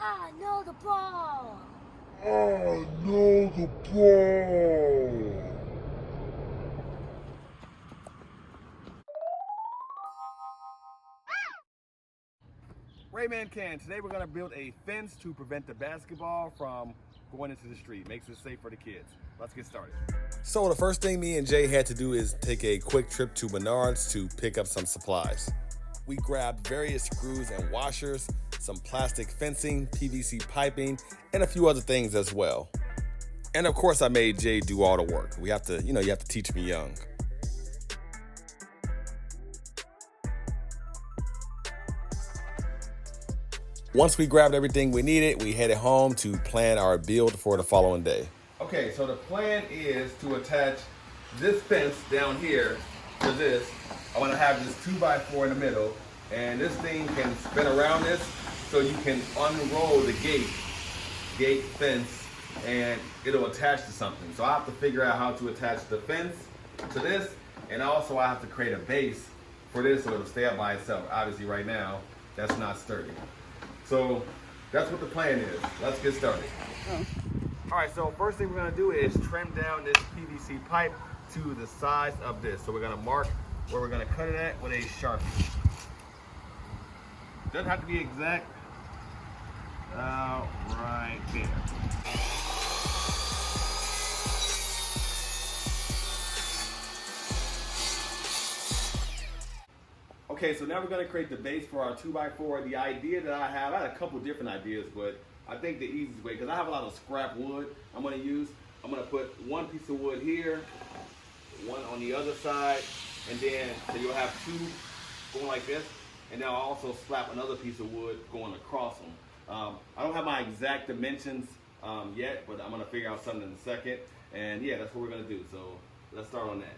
I know the ball. I know the ball. Rayman Can. Today we're going to build a fence to prevent the basketball from going into the street. Makes it safe for the kids. Let's get started. So the first thing me and Jay had to do is take a quick trip to Menards to pick up some supplies. We grabbed various screws and washers, some plastic fencing, PVC piping, and a few other things as well. And of course I made Jay do all the work. We have to, you have to teach me young. Once we grabbed everything we needed, we headed home to plan our build for the following day. Okay, so the plan is to attach this fence down here to this. I want to have this 2x4 in the middle, and this thing can spin around this so you can unroll the gate fence, and it'll attach to something. So I have to figure out how to attach the fence to this, and also I have to create a base for this so it'll stay up by itself. Obviously right now, that's not sturdy. So that's what the plan is. Let's get started. All right, so first thing we're gonna do is trim down this PVC pipe to the size of this. So we're gonna mark where we're gonna cut it at with a Sharpie. Doesn't have to be exact. Right there. Okay, so now we're going to create the base for our 2x4. The idea that I had a couple different ideas, but I think the easiest way, because I have a lot of scrap wood I'm going to use, I'm going to put one piece of wood here, one on the other side, and then so you'll have two going like this, and then I'll also slap another piece of wood going across them. I don't have my exact dimensions yet, but I'm going to figure out something in a second, and yeah, that's what we're going to do. So let's start on that.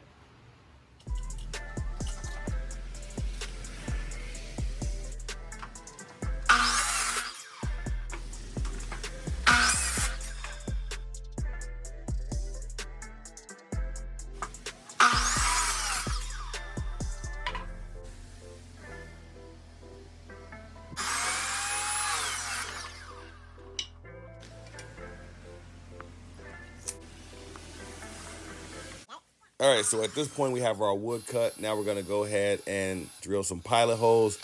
All right, so at this point we have our wood cut. Now we're gonna go ahead and drill some pilot holes,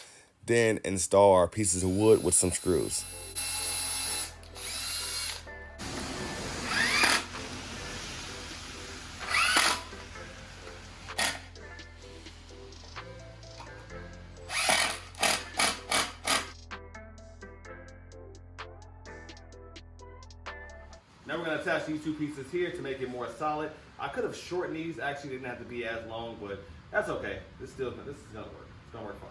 then install our pieces of wood with some screws. Now we're gonna attach these two pieces here to make it more solid. I could have shortened these, actually didn't have to be as long, but that's okay. This is gonna work. It's gonna work fine.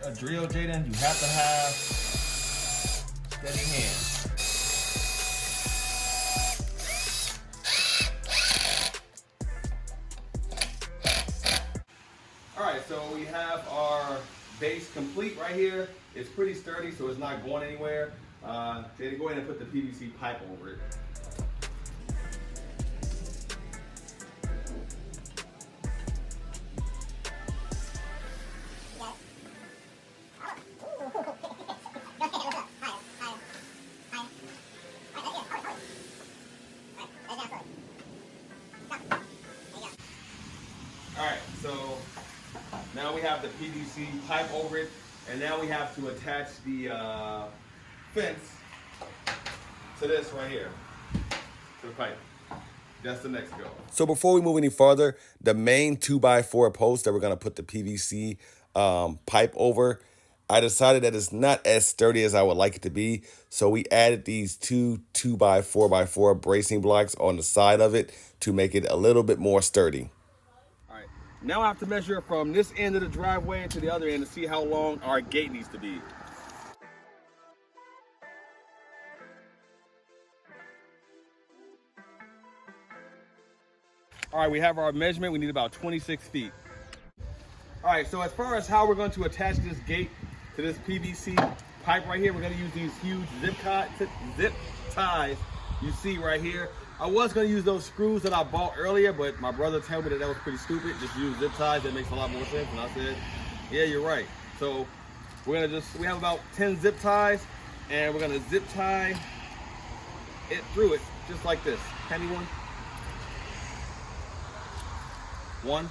A drill, Jaden, you have to have steady hands. All right, so we have our base complete right here. It's pretty sturdy, so it's not going anywhere. Jaden, go ahead and put the PVC pipe over it. Alright, so now we have the PVC pipe over it, and now we have to attach the fence to this right here, to the pipe. That's the next go. So before we move any farther, the main 2x4 post that we're going to put the PVC pipe over, I decided that it's not as sturdy as I would like it to be, so we added these two by 4x4 bracing blocks on the side of it to make it a little bit more sturdy. All right, now I have to measure from this end of the driveway to the other end to see how long our gate needs to be. All right, we have our measurement. We need about 26 feet. All right, so as far as how we're going to attach this gate to this PVC pipe right here, we're going to use these huge zip ties you see right here. I was going to use those screws that I bought earlier, but my brother told me that was pretty stupid. Just use zip ties. That makes a lot more sense. And I said, yeah, you're right. So we have about 10 zip ties, and we're going to zip tie it through it just like this. Handy one. One.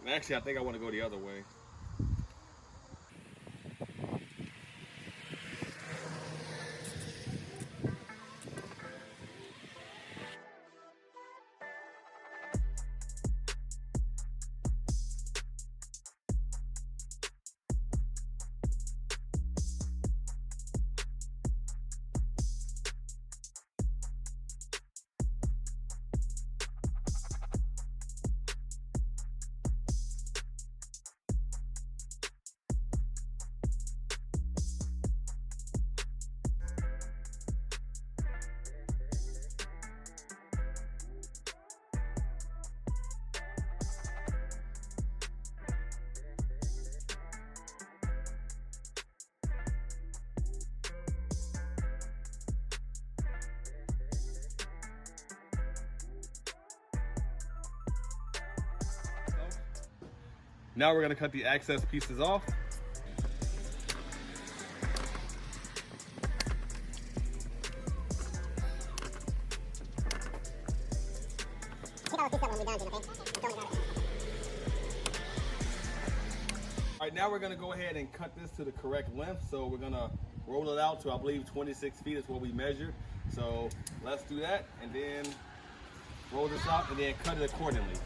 And actually, I think I want to go the other way. Now we're going to cut the excess pieces off. All right, now we're going to go ahead and cut this to the correct length. So we're going to roll it out to, I believe, 26 feet is what we measured. So let's do that and then roll this out and then cut it accordingly.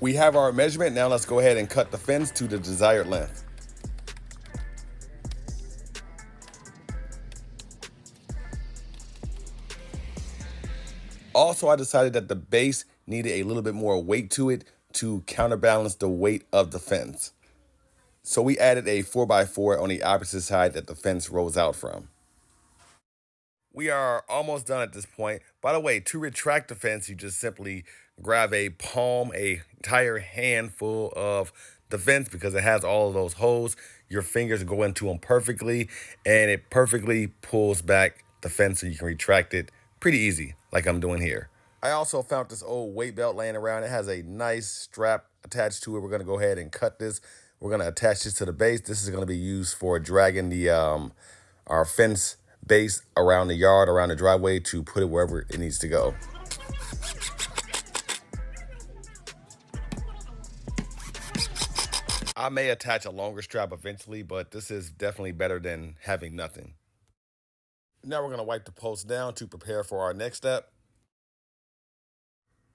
We have our measurement. Now let's go ahead and cut the fence to the desired length. Also, I decided that the base needed a little bit more weight to it to counterbalance the weight of the fence. So we added a 4x4 on the opposite side that the fence rolls out from. We are almost done at this point. By the way, to retract the fence, you just simply grab a palm, a entire handful of the fence because it has all of those holes. Your fingers go into them perfectly, and it perfectly pulls back the fence so you can retract it pretty easy, like I'm doing here. I also found this old weight belt laying around. It has a nice strap attached to it. We're gonna go ahead and cut this. We're gonna attach this to the base. This is gonna be used for dragging the our fence base around the yard, around the driveway to put it wherever it needs to go. I may attach a longer strap eventually, but this is definitely better than having nothing. Now we're gonna wipe the post down to prepare for our next step.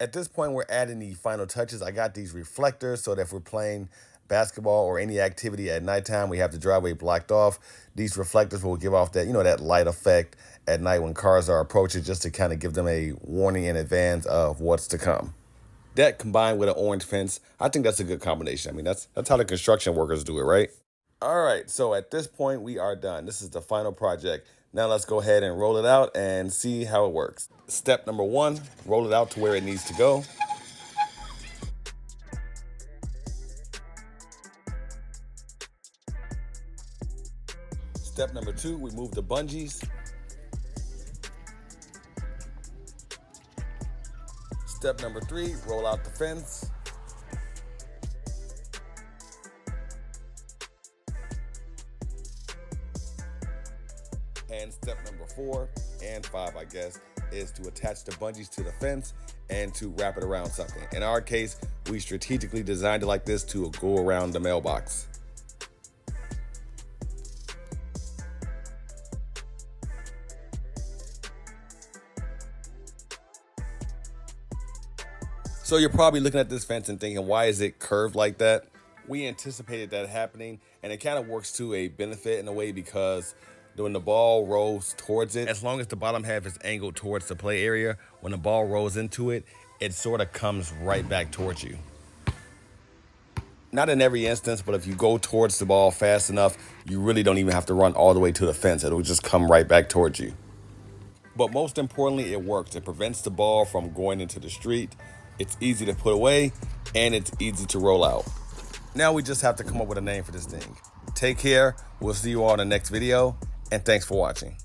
At this point, we're adding the final touches. I got these reflectors so that if we're playing basketball or any activity at nighttime, we have the driveway blocked off. These reflectors will give off that, that light effect at night when cars are approaching, just to kind of give them a warning in advance of what's to come. That combined with an orange fence, I think that's a good combination. I mean, that's how the construction workers do it, right? All right, so at this point we are done. This is the final project. Now let's go ahead and roll it out and see how it works. Step number 1, roll it out to where it needs to go. Step number 2, remove the bungees. Step number 3, roll out the fence. And step number 4 and 5, I guess, is to attach the bungees to the fence and to wrap it around something. In our case, we strategically designed it like this to go around the mailbox. So you're probably looking at this fence and thinking, why is it curved like that? We anticipated that happening, and it kind of works to a benefit in a way because when the ball rolls towards it, as long as the bottom half is angled towards the play area, when the ball rolls into it, it sort of comes right back towards you. Not in every instance, but if you go towards the ball fast enough, you really don't even have to run all the way to the fence. It'll just come right back towards you. But most importantly, it works. It prevents the ball from going into the street. It's easy to put away, and it's easy to roll out. Now we just have to come up with a name for this thing. Take care. We'll see you all in the next video, and thanks for watching.